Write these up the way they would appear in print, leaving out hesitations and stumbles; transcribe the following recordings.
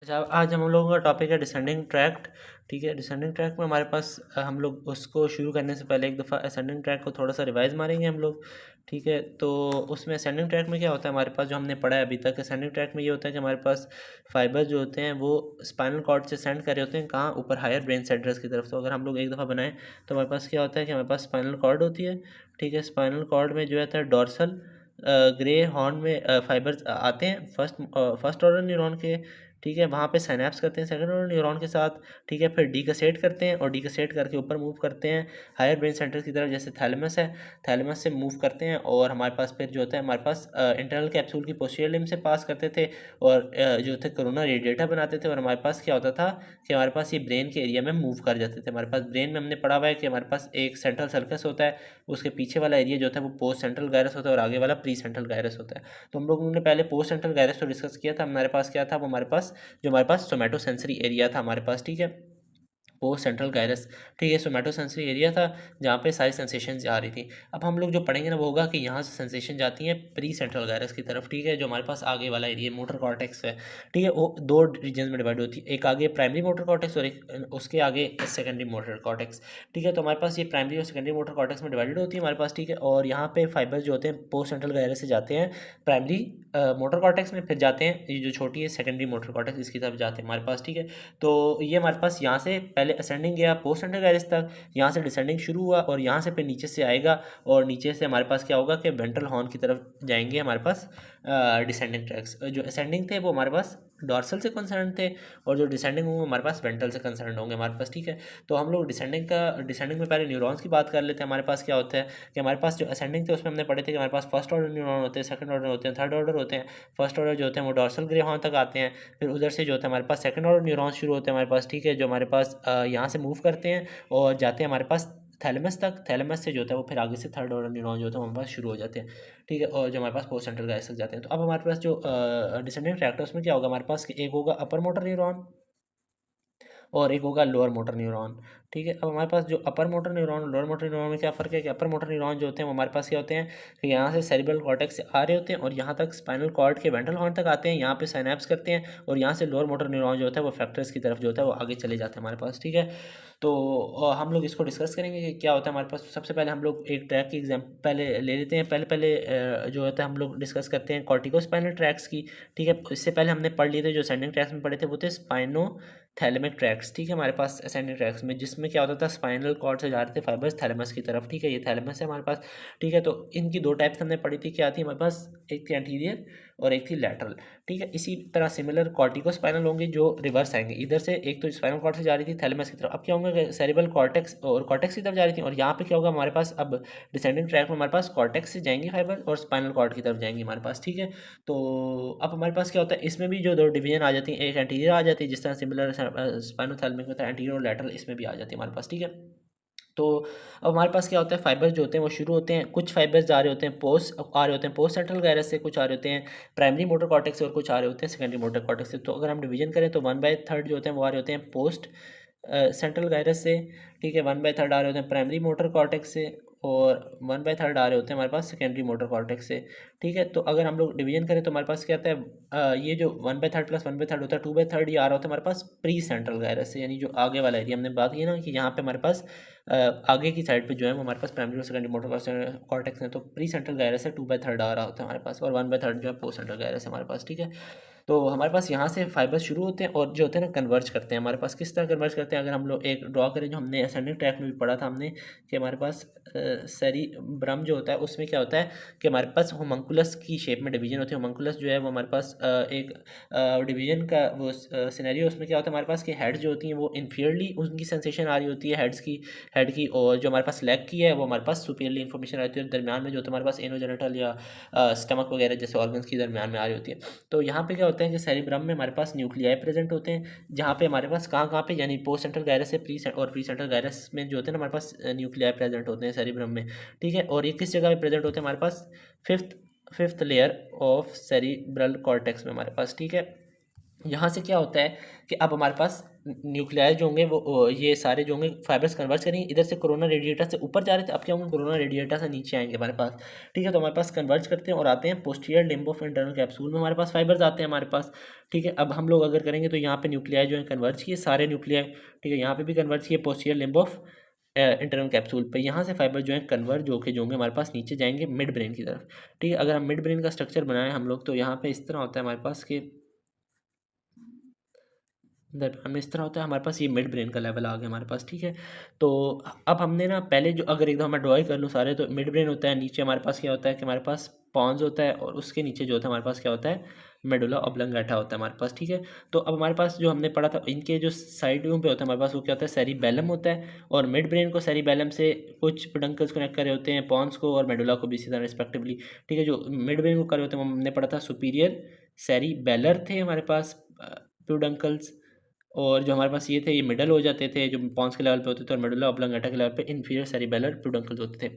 अच्छा, आज हम लोगों का टॉपिक है डिसेंडिंग ट्रैक्ट। ठीक है, डिसेंडिंग ट्रैक में हमारे पास हम लोग उसको शुरू करने से पहले एक दफ़ा असेंडिंग ट्रैक को थोड़ा सा रिवाइज मारेंगे हम लोग। ठीक है, तो उसमें असेंडिंग ट्रैक में क्या होता है हमारे पास, जो हमने पढ़ा है अभी तक, असेंडिंग ट्रैक में ये होता है कि हमारे पास फाइबर जो होते हैं वो स्पाइनल कॉर्ड से सेंड कर रहे होते हैं कहाँ, ऊपर हायर ब्रेन सेंटर्स की तरफ। तो अगर हम लोग एक दफ़ा बनाएं तो हमारे पास क्या होता है कि हमारे पास स्पाइनल कॉर्ड होती है। ठीक है, स्पाइनल कॉर्ड में जो रहता है डॉर्सल ग्रे हॉर्न में फाइबर्स आते हैं फर्स्ट ऑर्डर न्यूरॉन के। ठीक है, वहाँ पे साइनेप्स करते हैं सेकंड ऑर्डर न्यूरॉन के साथ। ठीक है, फिर डीकसेट करते हैं और डीकसेट करके ऊपर मूव करते हैं हायर ब्रेन सेंटर की तरफ, जैसे थैलेमस है। थैलेमस से मूव करते हैं और हमारे पास फिर जो होता है हमारे पास इंटरनल कैप्सूल की पोस्टीरियर लिम्ब से पास करते थे और जो थे कोरोना रेडिएटर बनाते थे। और हमारे पास क्या होता था कि हमारे पास ये ब्रेन के एरिया में मूव कर जाते थे। हमारे पास ब्रेन में हमने पढ़ा हुआ है कि हमारे पास एक सेंट्रल सर्कस होता है, उसके पीछे वाला एरिया जो होता है वो पोस्ट सेंट्रल गायरस होता है और आगे वाला प्री सेंट्रल गायरस होता है। तो हम लोगों ने पहले पोस्ट सेंट्रल गायरस को डिस्कस किया था। हमारे पास क्या था, वो हमारे पास जो हमारे पास सोमैटोसेंसरी एरिया था हमारे पास। ठीक है, वो सेंट्रल गायरस। ठीक है, सोमैटोसेंसरी एरिया था जहाँ पे सारी सेंसेशन जा रही थी। अब हम लोग जो पढ़ेंगे ना वो होगा कि यहाँ से सेंसेशन जाती है प्री सेंट्रल गायरस की तरफ। ठीक है, जो हमारे पास आगे वाला एरिया मोटर कॉर्टेक्स है। ठीक है, वो दो रीजन में डिवाइड होती है, एक आगे प्राइमरी मोटर कॉर्टेक्स और एक उसके आगे सेकेंडरी मोटर कॉर्टेक्स। ठीक है, तो हमारे पास ये प्राइमरी और सेकेंडरी मोटर कॉर्टेक्स में डिवाइडेड होती है हमारे पास। ठीक है, और यहाँ पे फाइबर जो होते हैं पोस्ट सेंट्रल गायरस से जाते हैं प्राइमरी मोटर कॉर्टेक्स में, फिर जाते हैं ये जो छोटी है सेकेंडरी मोटर कॉर्टेक्स, इसकी तरफ जाते हैं हमारे पास। ठीक है, तो ये हमारे पास यहाँ से पहले असेंडिंग गया पोस्ट सेंट्रल गायरस तक, यहाँ से डिसेंडिंग शुरू हुआ और यहाँ से फिर नीचे से आएगा और नीचे से हमारे पास क्या होगा कि वेंट्रल हॉर्न की तरफ जाएंगे हमारे पास डिसेंडिंग ट्रैक्स। जो असेंडिंग थे वो हमारे पास डॉर्सल से कंसर्न थे और जो डिसेंडिंग होंगे हमारे पास वेंट्रल से कंसर्न होंगे हमारे पास। ठीक है, तो हम लोग डिसेंडिंग में पहले न्यूरॉन्स की बात कर लेते हैं। हमारे पास क्या होता है कि हमारे पास जो असेंडिंग थे उसमें हमने पढ़े थे कि हमारे पास फर्स्ट ऑर्डर न्यूरॉन होते हैं, सेकंड ऑर्डर होते हैं, थर्ड ऑर्डर होते हैं। फर्स्ट ऑर्डर जो होते हैं वो डॉर्सल ग्रे हॉर्न तक आते हैं, फिर उधर से जो होता है हमारे पास सेकंड ऑर्डर न्यूरॉन्स शुरू होते हैं हमारे पास। ठीक है, जो हमारे पास यहाँ से मूव करते हैं और जाते हैं हमारे पास थैलेमस तक। थैलेमस से जो होता है वो फिर आगे से थर्ड ऑर्डर न्यूरॉन जो होता है हमारे पास शुरू हो जाते हैं। ठीक है, और जो हमारे पास पोस्ट सेंट्रल गायरस तक जाते हैं। तो अब हमारे पास जो डिसेंडिंग ट्रैक्ट है उसमें क्या होगा हमारे पास कि एक होगा अपर मोटर न्यूरॉन और एक होगा लोअर मोटर न्यूरॉन। ठीक है, अब हमारे पास जो अपर मोटर न्यूरॉन और लोअर मोटर न्यूरॉन में क्या फ़र्क है कि अपर मोटर न्यूरॉन जो होते हैं वो हमारे पास क्या होते हैं कि यहाँ से सेरिब्रल कॉर्टेक्स से आ रहे होते हैं और यहाँ तक स्पाइनल कॉर्ड के वेंट्रल हॉर्न तक आते हैं, यहाँ पे साइनेप्स करते हैं और यहाँ से लोअर मोटर न्यूरॉन जो होता है वो फैक्टर्स की तरफ जो होता है वो आगे चले जाते हैं हमारे पास। ठीक है, तो हम लोग इसको डिस्कस करेंगे कि क्या होता है हमारे पास। सबसे पहले हम लोग एक ट्रैक की एग्जाम पहले ले लेते हैं। पहले पहले जो होता है हम लोग डिस्कस करते हैं कॉर्टिकोस्पाइनल ट्रैक्स की। ठीक है, इससे पहले हमने पढ़ लिए थे जो असेंडिंग ट्रैक्स में पढ़े थे वो थे स्पाइनो थैलेमिक ट्रैक्स। ठीक है, हमारे पास असेंडिंग ट्रैक्स में जिसमें क्या होता था स्पाइनल कॉर्ड से जा रहे थे फाइबर्स थैलेमस की तरफ। ठीक है, ये थैलेमस है हमारे पास। ठीक है, तो इनकी दो टाइप्स हमने पढ़ी थी, क्या थी हमारे पास, एक थी एंटीरियर और एक थी लैटरल। ठीक है, इसी तरह सिमिलर कॉर्टिकोस्पाइनल होंगे जो रिवर्स आएंगे, इधर से एक तो स्पाइनल कॉर्ड से जा रही थी थैलेमस की तरफ, अब क्या होंगे सेरिब्रल कॉर्टेक्स और कॉर्टेक्स की तरफ जा रही थी। और यहाँ पे क्या होगा हमारे पास, अब डिसेंडिंग ट्रैक में हमारे पास कॉर्टेक्स से जाएंगी फाइबर और स्पाइनल कॉर्ड की तरफ जाएंगी हमारे पास। ठीक है, तो अब हमारे पास क्या होता है, इसमें भी जो दो डिवीजन आ जाती है, एक एंटीरियर आ जाती है जिस तरह सिमिलर स्पाइनोथैलेमिक में था एंटीरियर और लैटरल, इसमें भी आ जाती है हमारे पास। ठीक है, तो अब हमारे पास क्या होता है फाइबर्स जो होते हैं वो शुरू होते हैं, कुछ फाइबर्स आ रहे होते हैं पोस्ट आ रहे होते हैं पोस्ट सेंट्रल गायरस से, कुछ आ रहे होते हैं प्राइमरी मोटर कॉर्टेक्स से और कुछ आ रहे होते हैं सेकेंडरी मोटर कॉर्टेक्स से। तो अगर हम डिवीजन करें तो 1/3 जो होते हैं वो आ रहे होते हैं पोस्ट सेंट्रल गायरस से। ठीक है, 1/3 आ रहे होते हैं प्राइमरी मोटर कॉर्टेक्स से और 1/3 आ रहे होते हैं हमारे पास सेकेंडरी मोटर कॉर्टेक्स से। ठीक है, तो अगर हम लोग डिवीजन करें तो हमारे पास क्या आता है, ये जो 1/3 प्लस 1/3 होता है 2/3 ये आ रहा होता है हमारे पास प्री सेंट्रल गायरस से, यानी जो आगे वाला एरिया हमने बात की ना कि यहाँ पे हमारे पास आगे की साइड पे जो है वो हमारे पास प्राइमरी और सेकेंडरी मोटर कॉर्टेक्स है। तो प्री सेंट्रल गायरस से 2/3 आ रहा होता है हमारे पास और 1/3 जो है पोस्ट सेंट्रल गायरस है हमारे पास। ठीक है, तो हमारे पास यहाँ से फाइबर्स शुरू होते हैं और जो होते हैं ना कन्वर्ज करते हैं हमारे पास। किस तरह कन्वर्ज करते हैं, अगर हम लोग एक ड्रॉ करें जो हमने असेंडिंग ट्रैक में भी पढ़ा था हमने कि हमारे पास सेरिब्रम जो होता है उसमें क्या होता है कि हमारे पास होमंकुलस की शेप में डिवीजन होती है। होमंकुलस जो है वो हमारे पास एक डिवीजन का वो सिनेरियो, उसमें क्या होता है हमारे पास कि हेड्स जो होती हैं वो इन्फीरियरली उनकी सेंसेशन आ रही होती है हेड की और जो हमारे पास लेग की है वो हमारे पास सुपीरियरली इन्फॉर्मेशन आ रही है, दरमियान में जो होता है हमारे पास एनोजेनिटल या स्टमक वगैरह जैसे ऑर्गन्स की दरमियान में आ रही होती है। तो यहाँ पे क्या होता है कि सेरिब्रम में हमारे पास न्यूक्लियाई प्रेजेंट होते हैं, जहाँ पे हमारे पास कहाँ पे, यानी पोस्ट सेंट्रल गायरस से प्री सेंट्रल गायरस में जो होते हैं ना हमारे पास न्यूक्लियाई प्रेजेंट होते हैं सेरिब्रम में। ठीक है, और ये किस जगह पे प्रेजेंट होते हैं हमारे पास, fifth fifth layer of cerebral cortex में हमारे पास। ठीक है, यहाँ से क्या होता है कि अब हमारे पास न्यूक्लियाई जो होंगे वो ये सारे जो होंगे फाइबर्स कन्वर्ट करेंगे, इधर से कोरोना रेडिएटर से ऊपर जा रहे थे, अब क्या होंगे कोरोना रेडिएटर से नीचे आएंगे हमारे पास, ठीक है। तो हमारे पास कन्वर्ट करते हैं और आते हैं posterior limb of internal capsule में, हमारे पास फाइबर्स आते हैं हमारे पास, ठीक है। अब हम लोग अगर करेंगे तो यहाँ पे न्यूक्लियाई जो है कन्वर्ट किए सारे न्यूक्लियाई, ठीक है, यहाँ पे भी कन्वर्ट किए posterior limb of internal capsule पे, यहाँ से फाइबर जो है कन्वर्ट जो के जो होंगे हमारे पास नीचे जाएंगे मिड ब्रेन की तरफ, ठीक है। अगर हम मिड ब्रेन का स्ट्रक्चर बनाएं हम लोग तो यहाँ पे इस तरह होता है हमारे पास कि हमें इस तरह होता है, हमारे पास ये मिड ब्रेन का लेवल आ गया हमारे पास, ठीक है। तो अब हमने ना पहले जो अगर एकदम मैं ड्राइंग कर लूँ सारे, तो मिड ब्रेन होता है, नीचे हमारे पास क्या होता है कि हमारे पास पॉन्स होता है, और उसके नीचे जो होता है हमारे पास क्या होता है मेडुला ऑब्लंगेटा होता है हमारे पास, ठीक है। तो अब हमारे पास जो हमने पढ़ा था इनके जो साइडों पे होता है हमारे पास वो क्या होता है सेरिबेलम होता है, और मिड ब्रेन को सेरिबेलम से कुछ पेडंकल्स कनेक्ट करे होते हैं, पॉन्स को और मेडुला को भी इसी तरह रिस्पेक्टिवली, ठीक है। जो मिड ब्रेन को करे होते हैं वो हमने पढ़ा था सुपीरियर सेरिबेलर थे हमारे पास प्यूडंकल्स, और जो हमारे पास ये थे ये मिडल हो जाते थे जो पॉन्स के लेवल पे होते थे, और मेडुला ऑब्लंगेटा के लेवल पे इन्फीरियर सेरिबेलर प्यूडंकल्स होते थे।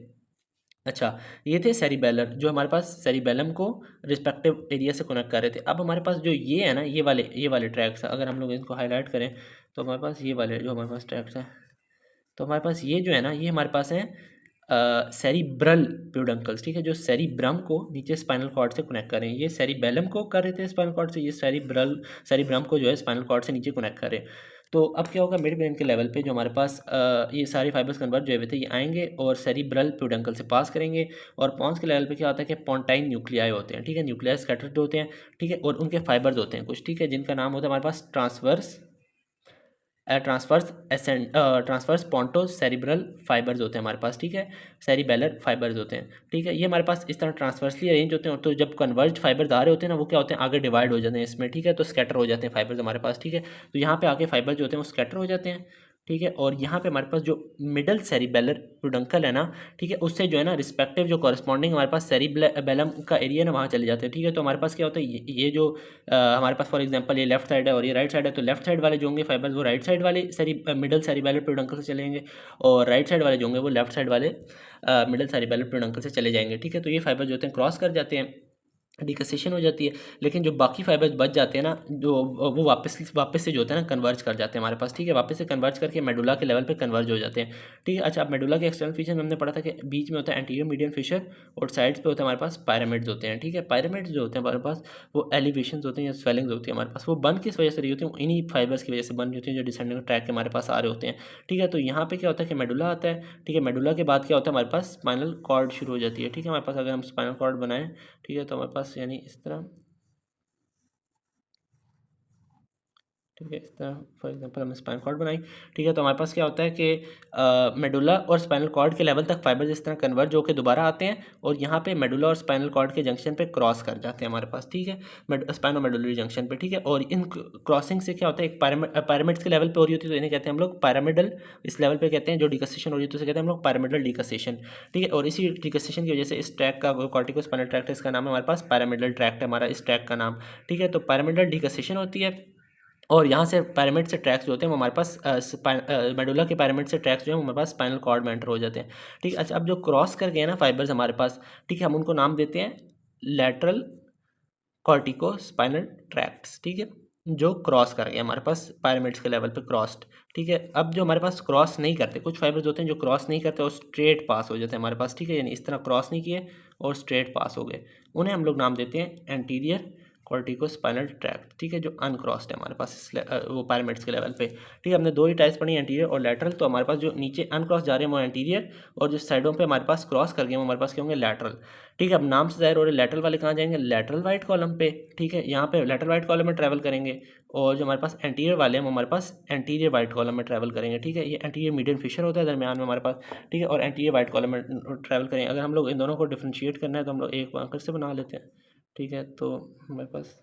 अच्छा, ये थे सेरिबेलर जो हमारे पास सेरिबेलम को रिस्पेक्टिव एरिया से कनेक्ट कर रहे थे। अब हमारे पास जो ये है ना ये वाले ट्रैक्स, अगर हम लोग इनको हाईलाइट करें तो हमारे पास ये वाले जो हमारे पास ट्रैक्स हैं, तो हमारे पास ये जो है ना ये हमारे पास है सेरिब्रल प्यूडंकल्स, ठीक है, जो सेरिब्रम को नीचे स्पाइनल कॉर्ड से कनेक्ट कर रहे हैं। ये सेरिबेलम को कर रहे थे स्पाइनल कॉर्ड से, ये सेरिब्रम को जो है स्पाइनल कॉर्ड से नीचे कनेक्ट कर रहे हैं। तो अब क्या होगा मिड ब्रेन के लेवल पे जो हमारे पास ये सारे फाइबर्स कन्वर्ट जो हुए थे ये आएंगे और सेरिब्रल प्यूडंकल से पास करेंगे, और पॉन्स के लेवल पे क्या होता है कि पॉन्टाइन न्यूक्लियाई होते हैं, ठीक है, न्यूक्लियाई स्कैटर्ड होते हैं, ठीक है, और उनके फाइबर्स होते हैं कुछ, ठीक है, जिनका नाम होता है हमारे पास ट्रांसवर्स पॉन्टो सेरिब्रल फाइबर्स होते हैं हमारे पास, ठीक है, सेरिबेलर फाइबर्स होते हैं, ठीक है। ये हमारे पास इस तरह ट्रांसवर्सली अरेंज होते हैं, तो जब कन्वर्ज फाइबर्स आ रहे होते हैं ना वो क्या होते हैं आगे डिवाइड हो जाते हैं इसमें, ठीक है, तो स्कैटर हो जाते हैं फाइबर्स हमारे पास, ठीक है। तो यहाँ पे आके फाइबर जो होते हैं वो स्कैटर हो जाते हैं, ठीक है, और यहाँ पे हमारे पास जो मिडल सेरिबेलर प्यूडंकल है ना, ठीक है, उससे जो है ना रिस्पेक्टिव जो कॉरस्पॉन्डिंग हमारे पास सेरिबेलम का एरिया ना वहाँ चले जाते हैं, ठीक है। तो हमारे पास क्या होता है ये जो हमारे पास फॉर एग्जांपल ये लेफ्ट साइड है और ये राइट साइड है, तो लेफ्ट साइड वाले जो होंगे फाइबर्स वो राइट साइड वाले मिडल सेरिबेलर प्यूडंकल से चलेंगे, और राइट साइड वाले जो होंगे वो लेफ्ट साइड वाले मिडल सेरिबेलर प्यूडंकल से चले जाएंगे, ठीक है। तो ये फाइबर जो होते हैं क्रॉस कर जाते हैं, डिकसेशन हो जाती है, लेकिन जो बाकी फाइबर्स बच जाते हैं ना जो वो वापस से जो होता है ना कन्वर्ज कर जाते हैं हमारे पास, ठीक है, वापस से कन्वर्ज करके मेडुला के लेवल पे कन्वर्ज हो जाते हैं, ठीक है। अच्छा, अब मेडुला के एक्सटर्नल फीचर में हमने पढ़ा था कि बीच में होता है एंटीरियर मीडियन फिशर, और साइड्स पे होता है हमारे पास पायरामिड्स होते हैं, ठीक है। पायरामिड्स जो होते हैं हमारे पास वो एलिवेशन होते हैं या स्वेलिंग्स होती है हमारे पास, वो बन किस वजह से रही होती है, इन्हीं फाइबर्स की वजह से बन रही होती है जो डिसेंडिंग ट्रैक के हमारे पास आ रहे होते हैं, ठीक है। तो यहाँ पे क्या होता है कि मेडुला आता है, ठीक है, मेडुला के बाद क्या होता है हमारे पास स्पाइनल कॉर्ड शुरू हो जाती है, ठीक है। हमारे पास अगर हम स्पाइनल कॉर्ड बनाएं, ठीक है, तो हमारे पास यानी इस तरह, ठीक है, इस तरह फॉर एग्जांपल हमने स्पाइनल कॉर्ड बनाई, ठीक है। तो हमारे पास क्या होता है कि मेडुला और स्पाइनल कॉर्ड के लेवल तक फाइबर इस तरह कन्वर्ज होकर दोबारा आते हैं, और यहाँ पे मेडुला और स्पाइनल कॉर्ड के जंक्शन पे क्रॉस कर जाते हैं हमारे पास, ठीक है, स्पाइनो मेडुलरी जंक्शन पे, ठीक है। और इन क्रॉसिंग से क्या होता है एक पैरामिड्स के लेवल पे हो रही होती है, तो इन्हें कहते हैं हम लोग पैरामिडल, इस लेवल पे कहते हैं जो डिकसेशन हो रही होती है उसे कहते हैं हम लोग पैरामिडल डिकसेशन, ठीक है। और इसी डिकसेशन की वजह से इस ट्रैक का कॉर्टिको स्पाइनल ट्रैक्ट इसका नाम है हमारे पास पैरामिडल ट्रैक्ट है हमारा इस ट्रैक का नाम, ठीक है। तो पैरामिडल डिकसेशन होती है, और यहाँ से पैरामिड से ट्रैक्स जो होते हैं वो हमारे पास मेडुला के पैरामिड से ट्रैक्स जो है वो हमारे पास स्पाइनल कॉर्ड में एंटर हो जाते हैं, ठीक है। अच्छा, अब जो क्रॉस कर गए ना फाइबर्स हमारे पास, ठीक है, हम उनको नाम देते हैं लैटरल कॉर्टिको स्पाइनल ट्रैक्ट्स, ठीक है, जो क्रॉस कर गए हमारे पास पैरामिड्स के लेवल पे क्रॉस्ड, ठीक है। अब जो हमारे पास क्रॉस नहीं करते कुछ फाइबर्स होते हैं जो क्रॉस नहीं करते और स्ट्रेट पास हो जाते हैं हमारे पास, ठीक है, यानी इस तरह क्रॉस नहीं किए और स्ट्रेट पास हो गए, उन्हें हम लोग नाम देते हैं एंटीरियर कॉर्टिको स्पाइनल ट्रैक्ट, ठीक है, जो अनक्रॉस्ड है हमारे पास वो पैरामिड्स के लेवल पे, ठीक है। हमने दो ही टाइप्स पढ़ी एंटीरियर और लैटरल, तो हमारे पास जो नीचे अनक्रॉस जा रहे हैं वो एंटीरियर, और जो साइडों पे हमारे पास क्रॉस कर गए वो हमारे पास क्या होंगे लैटरल, ठीक है। अब नाम से जाहिर हो रहे लैटरल वाले कहाँ जाएंगे लैटरल वाइट कॉलम पे, ठीक है, यहाँ पे लैटरल वाइट कॉलम में ट्रैवल करेंगे, और जो हमारे पास एंटीरियर वाले हैं वो हमारे पास एंटीरियर वाइट कॉलम में ट्रैवल करेंगे, ठीक है। ये एंटीरियर मीडियम फिशर होता है दरमियान में हमारे पास, ठीक है, और एंटीरियर वाइट कॉलम में ट्रैवल करेंगे। अगर हम लोग इन दोनों को डिफ्रेंशिएट करना है तो हम लोग एक वाकर से बना लेते हैं, ठीक है। तो हमारे पास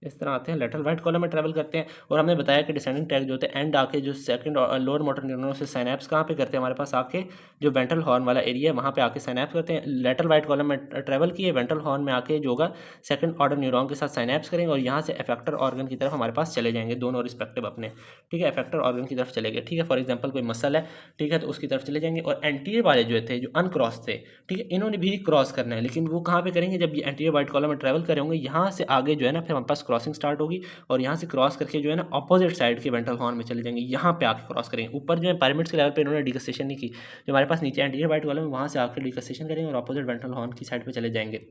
इस तरह आते हैं लेटरल वाइट कॉलम में ट्रैवल करते हैं, और हमने बताया कि डिसेंडिंग ट्रैक जो होते हैं एंड आके जो सेकंड और लोअर मोटर न्यूरॉन से साइनैप्स कहाँ पे करते हैं हमारे पास आके जो वेंट्रल हॉर्न वाला एरिया है वहाँ पे आके साइनैप्स करते हैं, लेटरल वाइट कॉलम में ट्रैवल किए वेंट्रल हॉर्न में आके जो होगा सेकंड ऑर्डर न्यूरॉन के साथ साइनैप्स करेंगे, और यहाँ से एफेक्टर ऑर्गन की तरफ हमारे पास चले जाएंगे दोनों रिस्पेक्टिव अपने, ठीक है, एफेक्टर ऑर्गन की तरफ चले गए, ठीक है। फॉर एग्जाम्पल कोई मसल है, ठीक है, तो उसकी तरफ चले जाएंगे, और एंटीरियर वाले जो थे जो अनक्रॉस थे, ठीक है, इन्होंने भी क्रॉस करना है, लेकिन वो कहाँ पे करेंगे जब ये एंटीरियर वाइट कॉलम में ट्रैवल करे होंगे यहाँ से आगे जो है ना फिर हमारे पास क्रॉसिंग स्टार्ट होगी और यहाँ से क्रॉस करके जो है ना अपोजिट साइड के वेंट्रल हॉर्न में चले जाएंगे, यहाँ पे आके क्रॉस करेंगे। ऊपर जो है पिरामिड्स के लेवल पे इन्होंने डिकस्टेशन नहीं की, जो हमारे पास नीचे एंटीरियर वाइट कॉलम है वहाँ से आकर डिकस्टेशन करेंगे और अपोजिट वेंट्रल हॉर्न की साइड पे चले जाएंगे।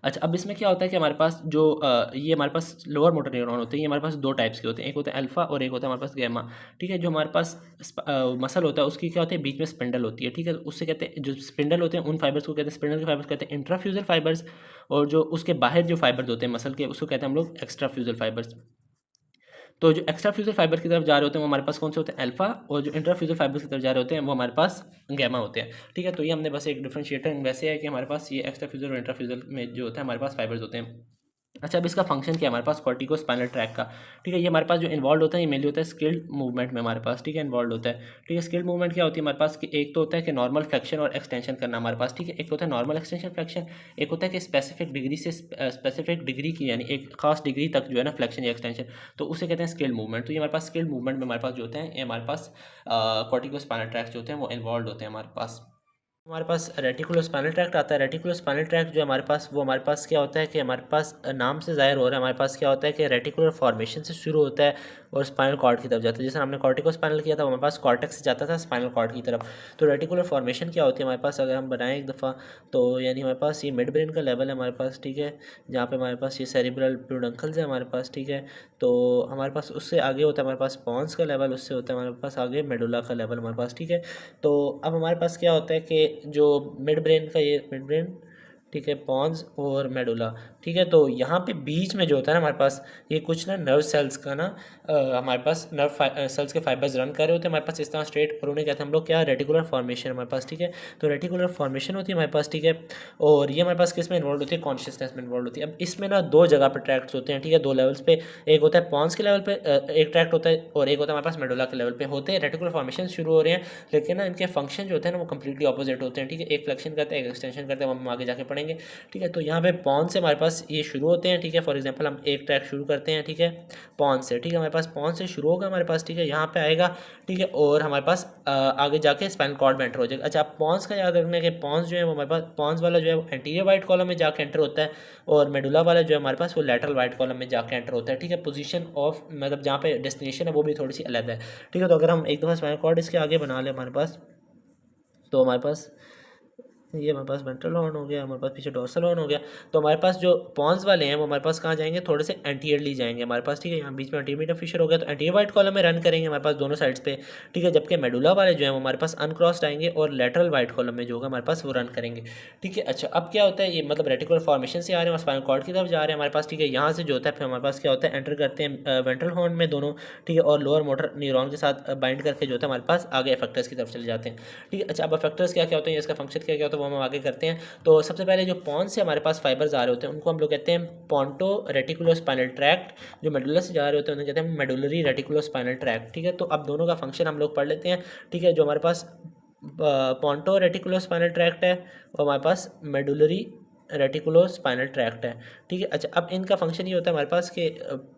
अच्छा, अब इसमें क्या होता है कि हमारे पास जो ये हमारे पास लोअर मोटर न्यूरॉन होते हैं, ये हमारे पास दो टाइप्स के होते हैं, एक होता है अल्फा और एक होता है हमारे पास गैमा। ठीक है, जो हमारे पास मसल होता है उसकी क्या होती है, बीच में स्पिंडल होती है। ठीक है, उससे कहते हैं जो स्पिंडल होते हैं उन फाइबर्स को कहते हैं, स्पिंडल के फाइबर्स कहते हैं इंट्राफ्यूजल फाइबर्स, और जो उसके बाहर जो फाइबर्स होते हैं मसल के उसको कहते हैं हम लोग एक्स्ट्राफ्यूजल फाइबर्स। तो जो एक्स्ट्रा फ्यूजल फाइबर की तरफ जा रहे होते हैं वो हमारे पास कौन से होते हैं, अल्फा, और जो इंट्रा फ्यूजल फाइबर की तरफ जा रहे होते हैं वो हमारे पास गैमा होते हैं। ठीक है, तो ये हमने बस एक डिफरेंशिएटर वैसे है कि हमारे पास ये एक्स्ट्रा फ्यूजल और इंट्रा फ्यूजल में जो होता है हमारे पास फाइबर्स होते हैं। अच्छा, अब इसका फंक्शन क्या है हमारे पास कॉर्टिको स्पाइनल ट्रैक का। ठीक है, ये हमारे पास जो इन्वॉल्व होता है ये मेनली होता है स्किल्ड मूवमेंट में हमारे पास। ठीक है, इन्वॉल्व होता है। ठीक है, स्किल्ड मूवमेंट क्या होती है हमारे पास कि एक तो होता है कि नॉर्मल फ्लेक्शन और एक्सटेंशन करना हमारे पास। ठीक है, एक होता है नॉर्मल एक्सटेंशन फ्लेक्शन, एक होता है कि स्पेसिफिक डिग्री से स्पेसिफिक डिग्री की यानी एक खास डिग्री तक जो है ना फ्लेक्शन या एक्सटेंशन, तो उसे कहते हैं स्किल्ड मूवमेंट। तो ये हमारे पास स्किल्ड मूवमेंट में हमारे पास जो होते हैं ये हमारे पास कॉर्टिको स्पाइनल ट्रैक जो होते हैं वो इन्वॉल्व होते हैं हमारे पास। हमारे पास रेटिकुलर स्पाइनल ट्रैक्ट आता है। रेटिकुलर स्पाइनल ट्रैक्ट जो हमारे पास वो हमारे पास क्या होता है कि हमारे पास नाम से ज़ाहिर हो रहा है, हमारे पास क्या होता है कि रेटिकुलर फॉर्मेशन से शुरू होता है और स्पाइनल कॉर्ड की तरफ जाता है। जैसे हमने कॉर्टिको स्पाइनल किया था वो हमारे पास कॉर्टेक्स से जाता था स्पाइनल कॉर्ड की तरफ। तो रेटिकुलर फॉर्मेशन क्या होती है हमारे पास, अगर हम बनाएं एक दफ़ा तो यानी हमारे पास ये मिड ब्रेन का लेवल है हमारे पास। ठीक है, जहाँ पे हमारे पास ये सेरिब्रल प्यूडंकल्स है हमारे पास। ठीक है, तो हमारे पास उससे आगे होता है हमारे पास पॉन्स का लेवल, उससे होता है हमारे पास आगे मेडुला का लेवल हमारे पास। ठीक है, तो अब हमारे पास क्या होता है कि जो मिड ब्रेन का ये मिड ब्रेन, ठीक है, पॉन्स और मेडुला। ठीक है, तो यहाँ पे बीच में जो होता है ना हमारे पास ये कुछ ना नर्व सेल्स का ना हमारे पास नर्व सेल्स के फाइबर्स रन कर रहे होते हैं हमारे पास इस तरह स्ट्रेट, और उन्हें कहते हैं हम लोग क्या, रेटिकुलर फॉर्मेशन हमारे पास। ठीक है, तो रेटिकुलर फॉर्मेशन होती है हमारे पास। ठीक है, और ये हमारे पास किस में इन्वॉल्व होती है, कॉन्शियसनेस में इन्वॉल्व होती है। अब इसमें ना दो जगह पर ट्रैक्ट्स होते हैं। ठीक है, दो लेवल्स पे, एक होता है पॉन्स के लेवल पे एक ट्रैक्ट होता है और एक होता है हमारे पास मेडुला के लेवल पे होते हैं। रेटिकुलर फॉर्मेशन शुरू हो रहे हैं लेकिन ना इनके फंक्शन जो होते हैं ना वो कम्प्लीटली ऑपोजिट होते हैं। ठीक है, एक फ्लेक्शन करते हैं एक एक्सटेंशन करते हैं, हम आगे जाके पढ़ेंगे। ठीक है, तो यहाँ पे पॉन से हमारे पास ये शुरू होते हैं। ठीक है, फॉर एग्जांपल हम एक ट्रैक शुरू करते हैं। ठीक है, पॉन से। ठीक है, हमारे पास पॉन से शुरू होगा हमारे पास। ठीक है, यहाँ पे आएगा। ठीक है, और हमारे पास आगे जाके स्पाइनल कॉर्ड में एंटर हो जाएगा। अच्छा, आप पॉन्स का याद रखना है कि पॉन्स जो है वो हमारे पास, पॉन्स वाला जो है वो एंटीरियर वाइट कॉलम में जाके एंटर होता है और मेडुला वाला जो है हमारे पास वो लैटरल वाइट कॉलम में जाके एंटर होता है। ठीक है, पोजीशन ऑफ मतलब जहाँ पे डेस्टिनेशन है वो भी थोड़ी सी अलग है। ठीक है, तो अगर हम एक दफ़ा स्पाइनल कॉर्ड इसके आगे बना लें हमारे पास, तो हमारे पास ये हमारे पास वेंट्रल हॉर्न हो गया, हमारे पास पीछे डोर्सल हॉर्न हो गया। तो हमारे पास जो पॉन्स वाले हैं वो हमारे पास कहाँ जाएंगे, थोड़े से एंटीरियरली जाएंगे हमारे पास। ठीक है, यहाँ बीच में एंटीरियर फिशर हो गया तो एंटीरियर वाइट कॉलम में रन करेंगे हमारे पास दोनों साइड्स पे। ठीक है, जबकि मेडुला वाले जो है वो हमारे पास अनक्रॉस्ड आएंगे और लेटरल वाइट कॉलम में जो होगा हमारे पास वो रन करेंगे। ठीक है, अच्छा अब क्या होता है, ये मतलब रेटिकुलर फॉर्मेशन से आ रहे हैं और स्पाइनल कॉर्ड की तरफ जा रहे हैं हमारे पास। ठीक है, यहाँ से जो होता है फिर हमारे पास क्या होता है, एंटर करते हैं वेंट्रल हॉर्न में दोनों। ठीक है, और लोअर मोटर न्यूरॉन के साथ बाइंड करके जो होता है हमारे पास आगे इफेक्टर्स की तरफ चले जाते हैं। ठीक है, अच्छा अब इफेक्टर्स क्या क्या होते हैं, इसका फंक्शन क्या क्या होता है वो हम आगे करते हैं। तो सबसे पहले जो पॉन से हमारे पास फाइबर्स आ रहे होते हैं उनको हम लोग कहते हैं पॉन्टो रेटिकुलो स्पाइनल ट्रैक्ट। जो मेडुला से जा रहे होते हैं उन्हें कहते हैं मेडुलरी रेटिकुलो स्पाइनल ट्रैक्ट। ठीक है, तो अब दोनों का फंक्शन हम लोग पढ़ लेते हैं। ठीक है, जो हमारे पास पॉन्टो रेटिकुलो स्पाइनल ट्रैक्ट है और हमारे पास मेडुलरी रेटिकुलो स्पाइनल ट्रैक्ट है। ठीक है, अच्छा अब इनका फंक्शन ये होता है हमारे पास कि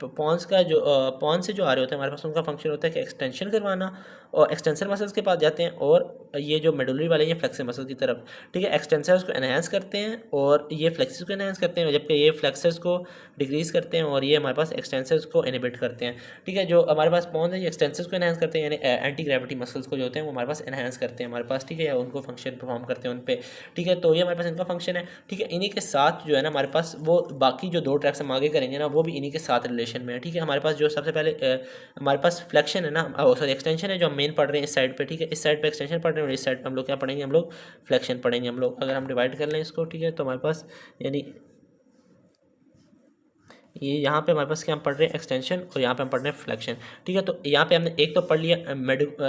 पॉन्स का जो पॉन्स से जो आ रहे होते हैं हमारे पास उनका फंक्शन होता है कि एक्सटेंशन करवाना, और एक्सटेंसर मसल्स के पास जाते हैं, और ये जो मेडुलरी वाले हैं फ्लेक्सर मसल की तरफ। ठीक है, एक्सटेंसर्स को एनहांस करते हैं और ये फ्लेक्सर्स को एनहांस करते हैं, जबकि ये फ्लेक्सर्स को डिक्रीज करते हैं और ये हमारे पास एक्सटेंसर्स को इनहिबिट करते हैं। ठीक है, जो हमारे पास पॉन्स है ये एक्सटेंसर्स को एनहांस करते हैं, यानी एंटी ग्रेविटी मसल्स को जो होते हैं वो हमारे पास एनहांस करते हैं हमारे पास। ठीक है, या उनको फंक्शन परफॉर्म करते हैं उन पर। ठीक है, तो ये हमारे पास इनका फंक्शन है। ठीक है, इन्हीं के साथ जो है ना हमारे पास वो बाकी जो दो ट्रैक्स हम आगे करेंगे ना वो भी इन्हीं के साथ रिलेशन में है। ठीक है, हमारे पास जो सबसे पहले हमारे पास फ्लेक्शन है ना, सॉरी एक्सटेंशन है जो हम मेन पढ़ रहे हैं इस साइड पे। ठीक है, इस साइड पे एक्सटेंशन पढ़ रहे हैं और इस साइड पे हम लोग क्या पढ़ेंगे, हम लोग फ्लेक्शन पढ़ेंगे हम लोग। अगर हम डिवाइड कर लें इसको, ठीक है, तो हमारे पास यानी ये यहाँ पे हमारे पास क्या हम पढ़ रहे हैं, एक्सटेंशन, और यहाँ पे हम पढ़ रहे हैं फ्लेक्शन। ठीक है, तो यहाँ पे हमने एक तो पढ़ लिया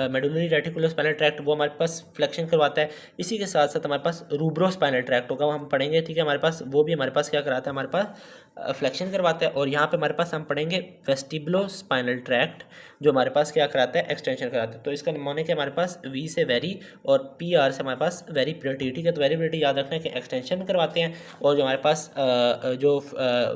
मेडुलरी रेटिकुलर स्पाइनल ट्रैक्ट, वो हमारे पास फ्लेक्शन करवाता है। इसी के साथ साथ हमारे पास रूब्रो स्पाइनल ट्रैक्ट होगा, वो हम पढ़ेंगे। ठीक है, हमारे पास वो भी हमारे पास क्या कराता है, हमारे पास फ्लेक्शन करवाता है। और यहाँ पे हमारे पास हम पढ़ेंगे वेस्टिबुलो स्पाइनल ट्रैक्ट, जो हमारे पास क्या कराता है, एक्सटेंशन कराता है। तो इसका निमोनिक है हमारे पास वी से वेरी और पी आर से हमारे पास वेरिबिलिटी। ठीक है, तो वेरिबिलिटी याद रखना है कि एक्सटेंशन करवाते हैं, और जो हमारे पास जो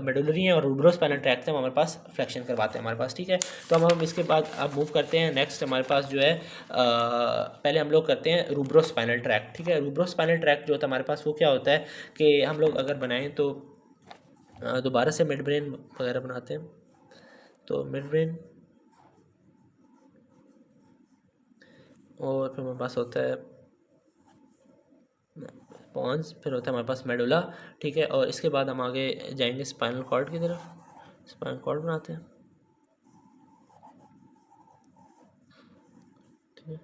मेडुलरी है और रूब्रो स्पाइनल ट्रैक्ट है वो हमारे पास फ्लेक्शन करवाते हैं हमारे पास। ठीक है, तो हम इसके बाद अब मूव करते हैं नेक्स्ट हमारे पास जो है पहले हम लोग करते हैं रूब्रो स्पाइनल ट्रैक्ट। ठीक है, रूब्रो स्पाइनल ट्रैक्ट जो होता है हमारे पास वो क्या होता है कि हम लोग अगर बनाएं तो दोबारा से मिड ब्रेन वगैरह बनाते हैं। तो मिड ब्रेन और फिर हमारे पास होता है पॉन्स, फिर होता है हमारे पास मेडुला, ठीक है। और इसके बाद हम आगे जाएंगे स्पाइनल कॉर्ड की तरफ। स्पाइनल कॉर्ड बनाते हैं, ठीक है।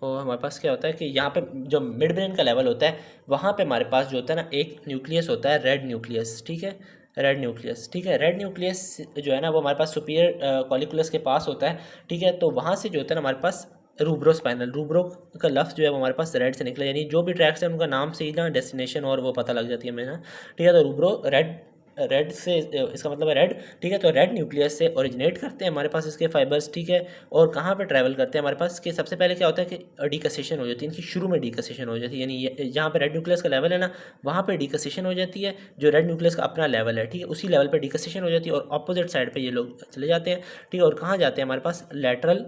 और हमारे पास क्या होता है कि यहाँ पे जो मिड ब्रेन का लेवल होता है वहाँ पे हमारे पास जो होता है ना एक न्यूक्लियस होता है, रेड न्यूक्लियस, ठीक है। रेड न्यूक्लियस, ठीक है। रेड न्यूक्लियस जो है ना वो हमारे पास सुपीरियर कॉलिकुलस के पास होता है, ठीक है। तो वहाँ से जो होता है ना हमारे पास रूब्रो स्पाइनल, रूब्रो का लफ्ज़ जो है वो हमारे पास रेड से निकला, यानी जो भी ट्रैक्स हैं उनका नाम से ही ना डेस्टिनेशन और वो पता लग जाती है हमें ना, ठीक है। तो रूब्रो रेड, रेड से इसका मतलब है रेड, ठीक है। तो रेड न्यूक्लियस से ओरिजिनेट करते हैं हमारे पास इसके फाइबर्स, ठीक है। और कहाँ पे ट्रैवल करते हैं हमारे पास कि सबसे पहले क्या होता है कि डिकसेशन हो जाती है इनकी, शुरू में डिकसेशन हो जाती है, यानी जहाँ पे रेड न्यूक्लियस का लेवल है ना वहाँ पे डिकसेशन हो जाती है, जो रेड न्यूक्लियस का अपना लेवल है, ठीक है, उसी लेवल पे डिकसेशन हो जाती है और अपोजिट साइड पे ये लोग चले जाते हैं, ठीक है। और कहाँ जाते हैं हमारे पास लेटरल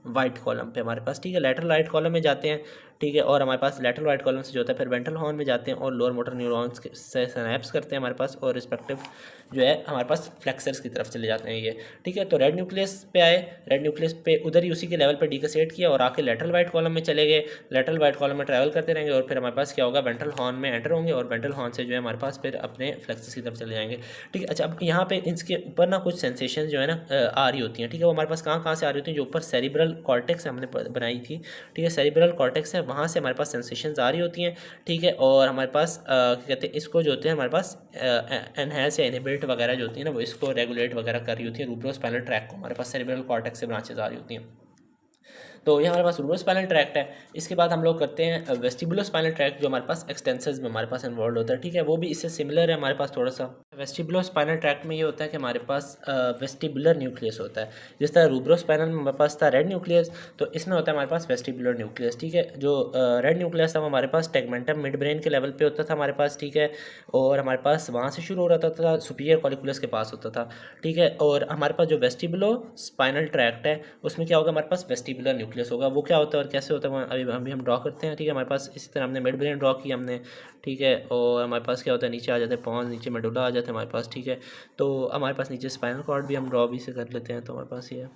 वाइट कॉलम पे हमारे पास, ठीक है, लेटरल वाइट कॉलम में जाते हैं, ठीक है। और हमारे पास लेटरल वाइट कॉलम से जो होता है फिर वेंट्रल हॉर्न में जाते हैं और लोअर मोटर न्यूरॉन्स से सिनैप्स करते हैं हमारे पास, और रिस्पेक्टिव जो है हमारे पास फ्लेक्सर्स की तरफ चले जाते हैं ये, ठीक है। तो रेड न्यूक्लियस पे आए, रेड न्यूक्लियस पे उधर ही उसी के लेवल पे डिकसेट किया और आके लेटरल वाइट कॉलम में चले गए, लेटरल वाइट कॉलम में ट्रैवल करते रहेंगे और फिर हमारे पास क्या होगा, वेंट्रल हॉर्न में एंटर होंगे और वेंट्रल हॉर्न से जो है हमारे पास फिर अपने फ्लेक्सर्स की तरफ चले जाएंगे, ठीक है। अच्छा, अब यहाँ पे इसके ऊपर ना कुछ सेंसेशन जो है ना आ रही होती हैं, ठीक है। वो हमारे पास कहाँ कहाँ से आ रही होती हैं, जो ऊपर सेरिब्रल कॉर्टेक्स हमने बनाई थी, ठीक है, सेरिब्रल कॉर्टेक्स है, वहाँ से हमारे पास सेंसेशंस आ रही होती हैं, ठीक है। और हमारे पास क्या कहते हैं इसको जो होते हैं हमारे पास एनहेंस या इनहिबिट वगैरह जो होती है ना वो इसको रेगुलेट वगैरह कर रही होती है, रूब्रोस्पाइनल ट्रैक को हमारे पास सेरिब्रल कॉर्टेक्स से ब्रांचेस आ रही होती हैं। तो ये हमारे पास रूब्रोस्पाइनल ट्रैक्ट है। इसके बाद हम लोग करते हैं वेस्टिबुलोस्पाइनल ट्रैक्ट, जो हमारे पास एक्सटेंसर्स में हमारे पास इन्वॉल्व होता है, ठीक है। वो भी इससे सिमिलर है हमारे पास थोड़ा सा। वेस्टिबुलोस्पाइनल ट्रैक्ट में ये होता है कि हमारे पास वेस्टिबुलर न्यूक्लियस होता है, जिस तरह रूब्रोस्पाइनल में हमारे पास था रेड न्यूक्लियस, तो इसमें होता है हमारे पास वेस्टिबुलर न्यूक्लियस, ठीक है। जो रेड न्यूक्लियस था वो हमारे पास टेगमेंटम मिड ब्रेन के लेवल पे होता था हमारे पास, ठीक है। और हमारे पास वहाँ से शुरू हो रहा था, सुपीरियर कॉलिकुलस के पास होता था, ठीक है। और हमारे पास जो वेस्टिबुलो स्पाइनल ट्रैक्ट है उसमें क्या होगा, हमारे पास वेस्टिबुलर न्यूक्लियस होगा। वो क्या होता है और कैसे होता है वो अभी हम ड्रॉ करते हैं, ठीक है। हमारे पास इसी तरह हमने मिड ब्रेन ड्रॉ किया हमने, ठीक है। और हमारे पास क्या होता है, नीचे आ जाते हैं पॉन्स, नीचे मेडुला आ जाते हैं हमारे पास, ठीक है। तो हमारे पास नीचे स्पाइनल कॉर्ड भी हम ड्रॉ भी से कर लेते हैं, तो हमारे पास ये है।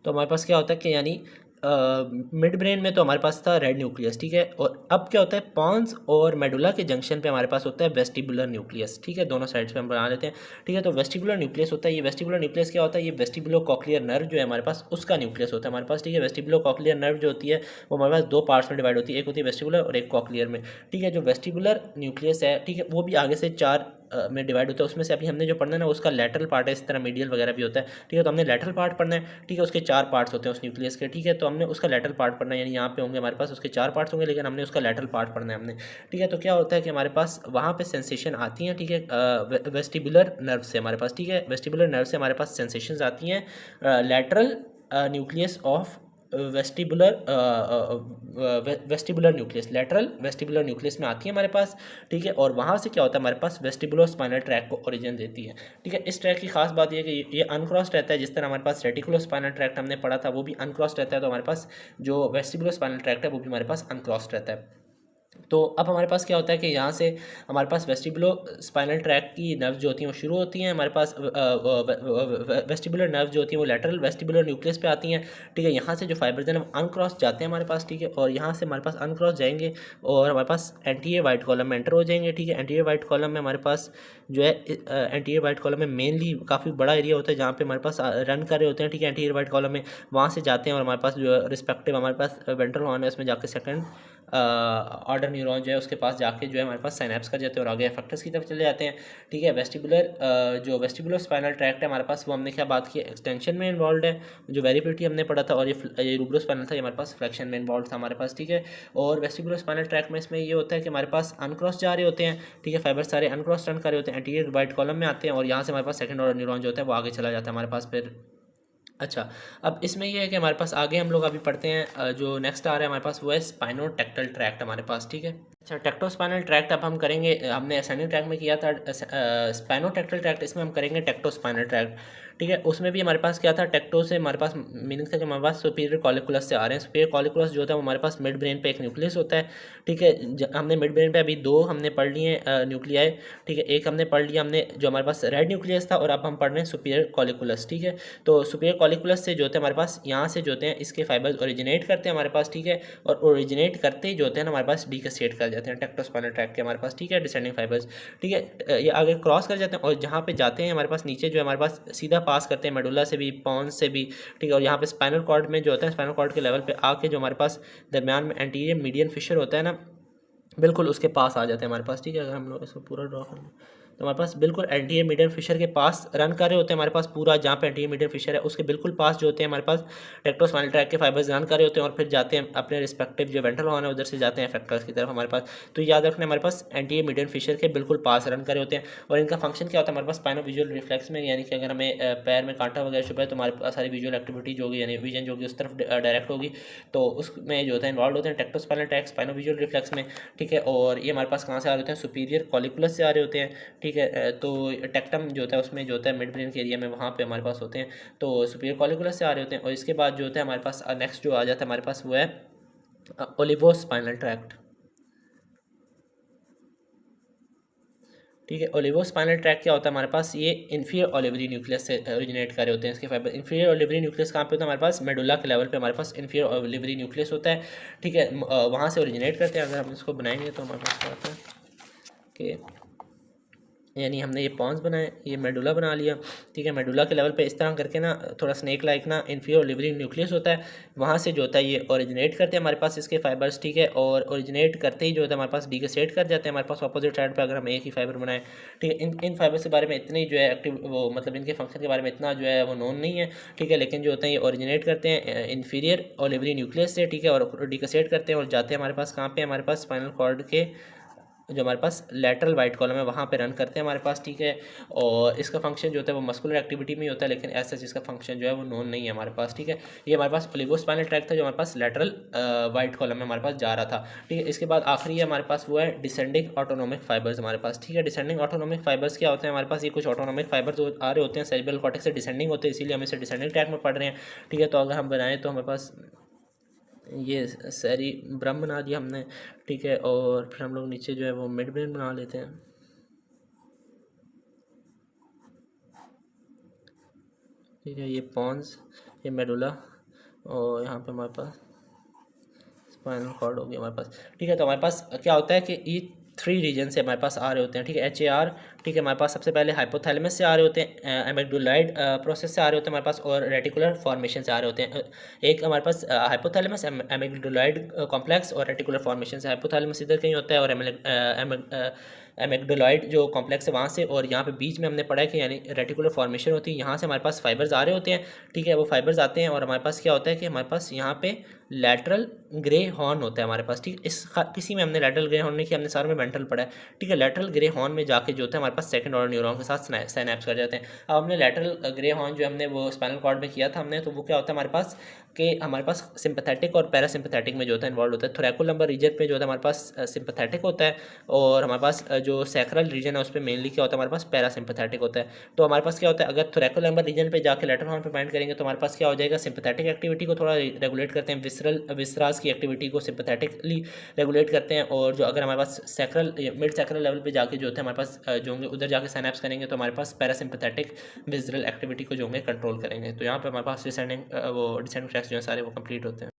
तो हमारे पास क्या होता है कि यानी मिड ब्रेन में तो हमारे पास था रेड न्यूक्लियस, ठीक है। और अब क्या होता है, पॉन्स और मेडुला के जंक्शन पे हमारे पास होता है वेस्टिबुलर न्यूक्लियस, ठीक है। दोनों साइड्स पे हम बना लेते हैं, ठीक है। तो वेस्टिबुलर न्यूक्लियस होता है, ये वेस्टिबुलर न्यूक्लियस क्या होता है, ये वेस्टिबुलो कॉक्लियर नर्व जो है हमारे पास उसका न्यूक्लियस होता है हमारे पास, ठीक है। वेस्टिबुलो कॉक्लियर नर्व जो होती है वो हमारे पास दो पार्ट्स में डिवाइड होती है, एक होती है वेस्टिबुलर और एक कॉक्लियर में, ठीक है। जो वेस्टिबुलर न्यूक्लियस है, ठीक है, वो भी आगे से चार में डिवाइड होता है। उसमें से अभी हमने जो पढ़ना है ना उसका लेटरल पार्ट है, इस तरह मीडियल वगैरह भी होता है, ठीक है। तो हमने लेटरल पार्ट पढ़ना है, ठीक है। उसके चार पार्ट्स होते हैं उस न्यूक्लियस के, ठीक है। तो हमने उसका लेटरल पार्ट पढ़ना है, यानी यहाँ पे होंगे हमारे पास उसके चार पार्ट्स होंगे, लेकिन हमने उसका लेटरल पार्ट पढ़ना है हमने, ठीक है। तो क्या होता है कि हमारे पास वहाँ पे सेंसेशन आती हैं, ठीक है, वेस्टिबुलर नर्व से हमारे पास, ठीक है। वेस्टिबुलर नर्व से हमारे पास सेंसेशंस आती हैं lateral nucleus of vestibular vestibular nucleus, lateral vestibular nucleus में आती है हमारे पास, ठीक है। और वहाँ से क्या होता है हमारे पास वेस्टिबुलो स्पाइनल ट्रैक को ओरिजिन देती है, ठीक है। इस ट्रैक की खास बात ये है कि ये अनक्रॉस्ड रहता है, जिस तरह हमारे पास रेटिकुलो स्पाइनल ट्रैक्ट हमने पढ़ा था वो भी अनक्रॉस्ड रहता है, तो हमारे पास जो वेस्टिबुलो स्पाइनल ट्रैक्ट है वो भी हमारे पास अनक्रॉस्ड रहता है। तो अब हमारे पास क्या होता है कि यहाँ से हमारे पास वेस्टिबुलो स्पाइनल ट्रैक की नर्व जो होती हैं वो शुरू होती हैं हमारे पास, वेस्टिबुलर नर्व जो होती है वो लेटरल वेस्टिबुलर न्यूक्लियस पे आती हैं, ठीक है। यहाँ से जो फाइबर्स हैं वो अनक्रॉस जाते हैं हमारे पास, ठीक है। और यहाँ से हमारे पास अनक्रॉस जाएंगे और हमारे पास एंटीरियर वाइट कॉलम में एंटर हो जाएंगे, ठीक है। एंटीरियर वाइट कॉलम में हमारे पास जो है एंटीरियर वाइट कॉलम में मेनली काफ़ी बड़ा एरिया होता है जहाँ पे हमारे पास रन कर रहे होते हैं, ठीक है। एंटीरियर वाइट कॉलम में वहाँ से जाते हैं और हमारे पास जो रिस्पेक्टिव हमारे पास वेंट्रल हॉर्न है उसमें जाके सेकंड ऑर्डर न्यूरॉन जो है उसके पास जाके जो है हमारे पास साइनेप्स कर जाते हैं और आगे एफेक्टर्स की तरफ चले जाते हैं, ठीक है। वेस्टिबुलर जो वेस्टिबुलर स्पाइनल ट्रैक्ट है हमारे पास वो हमने क्या बात की, एक्सटेंशन में इन्वॉल्व है, जो वेरिएबिलिटी हमने पढ़ा था। और ये रूब्रो स्पाइनल था, ये हमारे पास फ्लैक्शन में इन्वॉल्व था हमारे पास, ठीक है। और वेस्टिबुलर स्पाइनल ट्रैक्ट में इसमें ये होता है कि हमारे पास अनक्रॉस जा रहे होते हैं, ठीक है। फाइबर सारे अनक्रॉस रन कर रहे होते हैं, एंटीरियर वाइट कॉलम में आते हैं और यहाँ से हमारे पास सेकंड ऑर्डर न्यूरॉन जो होता है वो आगे चला जाता है हमारे पास फिर। अच्छा, अब इसमें ये है कि हमारे पास आगे हम लोग अभी पढ़ते हैं जो नेक्स्ट आ रहा है हमारे पास वो है स्पाइनोटेक्टल ट्रैक्ट हमारे पास, ठीक है। अच्छा, टेक्टोस्पाइनल ट्रैक्ट अब हम करेंगे। हमने असेंडिंग ट्रैक में किया था स्पाइनोटेक्टल ट्रैक्ट, इसमें हम करेंगे टेक्टोस्पाइनल ट्रैक्ट। ठीक है, उसमें भी हमारे पास क्या था, टेक्टो से हमारे पास मीनिंग था कि हमारे पास सुपीरियर कॉलिकुलस से आ रहे हैं। सुपीरियर कॉलिकुलस जो होता है वो हमारे पास मिड ब्रेन पे एक न्यूक्लियस होता है। ठीक है, हमने मिड ब्रेन पे अभी दो हमने पढ़ लिए न्यूक्लियाई। ठीक है, एक हमने पढ़ लिया हमने जो हमारे पास रेड न्यूक्लियस था, और अब हम पढ़ रहे हैं सुपीरियर कॉलिकुलस। ठीक है, तो सुपीरियर कॉलिकुलस से जो होते हैं हमारे पास यहाँ से जो होते हैं इसके फाइबर्स ओरिजिनेट करते हैं हमारे पास। ठीक है, और ओरिजिनेट करते ही जो होते हैं हमारे पास डीकसेट कर जाते हैं टेक्टोस्पाइनल ट्रैक के हमारे पास। ठीक है, डिसेंडिंग फाइबर्स। ठीक है, ये आगे क्रॉस कर जाते हैं और जहाँ पे जाते हैं हमारे पास नीचे जो है हमारे पास सीधा पास करते हैं मेडुला से भी, पॉन्स से भी। ठीक है, और यहाँ पे स्पाइनल कॉर्ड में जो होता है, स्पाइनल कॉर्ड के लेवल पे आके जो हमारे पास दरमियान में एंटीरियर मीडियन फिशर होता है ना, बिल्कुल उसके पास आ जाते हैं हमारे पास। ठीक है, अगर हम लोग इसको पूरा ड्रॉ कर लें तो हमारे पास बिल्कुल एंटीरियर मीडियन फिशर के पास रन कर रहे होते हैं हमारे पास। पूरा जहाँ पे एंटीरियर मीडियन फिशर है उसके बिल्कुल पास जो होते हैं हमारे पास टेक्टोस्पाइनल ट्रैक के फाइबर्स रन कर रहे होते हैं, और फिर जाते हैं अपने रिस्पेक्टिव जो वेंट्रल हॉर्न है उधर से जाते हैं इफेक्टर्स की तरफ हमारे पास। तो याद रखना हमारे पास एंटीरियर मीडियन फिशर के बिल्कुल पास रन कर रहे होते हैं। और इनका फंक्शन क्या होता है हमारे पास स्पाइनो विजुअल रिफ्लेक्स में, यानी कि अगर हमें पैर में कांटा वगैरह छुपा है तो हमारे पास सारी विजुअल एक्टिविटी जो होगी, यानी विजन जो होगी उस तरफ डायरेक्ट होगी, तो उसमें जो होता है इन्वॉल्व होते हैं टेक्टोस्पाइनल ट्रैक स्पाइनो विजुअल रिफ्लेक्स में। ठीक है, और ये हमारे पास कहाँ से आ रहे होते हैं, सुपीरियर कॉलिकुलस से आ रहे होते हैं। ठीक है, तो टेक्टम जो होता है उसमें जो होता है मिड ब्रेन के एरिया में, वहाँ पे हमारे पास होते हैं, तो सुपीरियर कॉलिकुलस से आ रहे होते हैं। और इसके बाद जो होता है हमारे पास नेक्स्ट जो आ जाता है हमारे पास वो है ओलिवोस्पाइनल ट्रैक्ट। ठीक है, ओलिवोस्पाइनल ट्रैक क्या होता है हमारे पास, ये इन्फीरियर ओलिवरी न्यूक्लियस से ओरिजिनेट कर रहे होते हैं इसके फाइबर। इन्फीरियर ओलिवरी न्यूक्लियस कहाँ पे होता है हमारे पास, मेडुला के लेवल पे हमारे पास इन्फीरियर ओलिवरी न्यूक्लियस होता है। ठीक है, वहाँ से ओरिजिनेट करते हैं। अगर हम इसको बनाएंगे तो हमारे पास क्या होता है कि यानी हमने ये पॉन्स बनाए, ये मेडुला बना लिया। ठीक है, मेडुला के लेवल पे इस तरह करके ना थोड़ा स्नेक लाइक ना इन्फीरियर ओलिवरी न्यूक्लियस होता है, वहाँ से जो होता है ये ओरिजिनेट करते हैं हमारे पास इसके फाइबर्स। ठीक है, और ओरिजिनेट करते ही जो होता है हमारे पास डीकसेट कर जाते हैं हमारे पास ऑपोजिट साइड पर, अगर हम एक ही फाइबर बनाएं। ठीक है, इन फाइबर्स के बारे में इतनी जो है एक्टिव वो मतलब इनके फंक्शन के बारे में इतना जो है वो नोन नहीं है। ठीक है, लेकिन जो होते हैं ये ओरिजिनेट करते हैं इन्फीरियर ओलिवरी न्यूक्लियस से। ठीक है, और डीकसेट करते हैं और जाते हैं हमारे पास कहाँ पे, हमारे पास स्पाइनल कॉर्ड के जो हमारे पास लेटरल वाइट कॉलम है वहाँ पे रन करते हैं हमारे पास। ठीक है, और इसका फंक्शन जो होता है वो मस्कुलर एक्टिविटी में ही होता है, लेकिन ऐसा इसका फंक्शन जो है वो नोन नहीं है हमारे पास। ठीक है, ये हमारे पास ओलिगोस्पाइनल ट्रैक था जो हमारे पास लेटरल वाइट कॉलम में हमारे पास जा रहा था। ठीक है, इसके बाद आखिरी है हमारे पास वो है डिसेंडिंग ऑटोनोमिक फाइबर्स हमारे पास। ठीक है, डिसेंडिंग ऑटोनोमिक फाइबर्स क्या होते हैं हमारे पास, ये कुछ ऑटोनोमिक फाइबर्स आ रहे होते हैं सेरिब्रल कॉर्टेक्स से डिसेंडिंग होते हैं, इसीलिए हम इसे डिसेंडिंग ट्रैक में पढ़ रहे हैं। ठीक है, तो अगर हम बनाएं तो हमारे पास ये सैरी ब्रह्म बना दिया हमने। ठीक है, और फिर हम लोग नीचे जो है वो मिड ब्रेन बना लेते हैं। ठीक है, ये पॉन्स, ये मेडुला, और यहाँ पे हमारे पास स्पाइनल कॉर्ड हो गया हमारे पास। ठीक है, तो हमारे पास क्या होता है कि ये 3 रीजन से हमारे पास आ रहे होते हैं। ठीक है, HAR। ठीक है, हमारे पास सबसे पहले हाइपोथैलेमस से आ रहे होते हैं, एमिग्डुलाइड प्रोसेस से आ रहे होते हैं हमारे पास, और रेटिकुलर फॉर्मेशन से आ रहे होते हैं। एक हमारे पास हाइपोथैलेमस एमिग्डुलाइड कॉम्प्लेक्स और रेटिकुलर फॉर्मेशन से। हाइपोथैलेमस इधर कहीं होता है और एमिग्डुलाइड जो कॉम्प्लेक्स है वहाँ से, और यहाँ पे बीच में हमने पढ़ा है कि यानी रेटिकुलर फॉर्मेशन होती है, यहाँ से हमारे पास फाइबर्स आ रहे होते हैं। ठीक है, वो फाइबर्स आते हैं और हमारे पास क्या होता है कि हमारे पास यहाँ पे लैटरल ग्रे हॉर्न होता है हमारे पास। ठीक, किसी में हमने लैटरल ग्रे हॉर्न नहीं किया, हमने सारे में वेंट्रल पढ़ा है। ठीक है, लैटरल ग्रे हॉर्न में जाके जो होता है हमारे पास सेकंड ऑर्डर न्यूरॉन के साथ साइनैप्स कर जाते हैं। अब हमने लैटरल ग्रे हॉर्न जो हमने वो स्पाइनल कॉर्ड में किया था हमने, तो वो क्या होता है हमारे पास कि हमारे पास सिंपैथेटिक और पैरासिम्पैथेटिक में जो होता है इन्वॉल्व होता है। थोरैकोलम्बर रीजन पे जो होता है हमारे पास सिंपैथेटिक होता है, और हमारे पास जो सैक्रल रीजन है उस पर मेनली क्या होता है हमारे पास पैरासिम्पैथेटिक होता है। तो हमारे पास क्या होता है, अगर थोरैकोलम्बर रीजन पे जाके लेटरल हॉर्न पे बाइंड करेंगे तो हमारे पास क्या हो जाएगा, सिंपैथेटिक एक्टिविटी को थोड़ा रेगुलेट करते हैं, विसरास की एक्टिविटी को सिंपैथेटिकली रेगुलेट करते हैं। और जो अगर हमारे पास सैक्रल मिड सैक्रल लेवल पे जाके जो होता है हमारे पास जो होंगे उधर जाके साइनैप्स करेंगे तो हमारे पास पैरासिम्पैथेटिक विसरल एक्टिविटी को जो होंगे कंट्रोल करेंगे। तो यहाँ पे हमारे पास डिसेंडिंग वो डिसेंडिंग ट्रैक्स जो है सारे वो कंप्लीट होते हैं।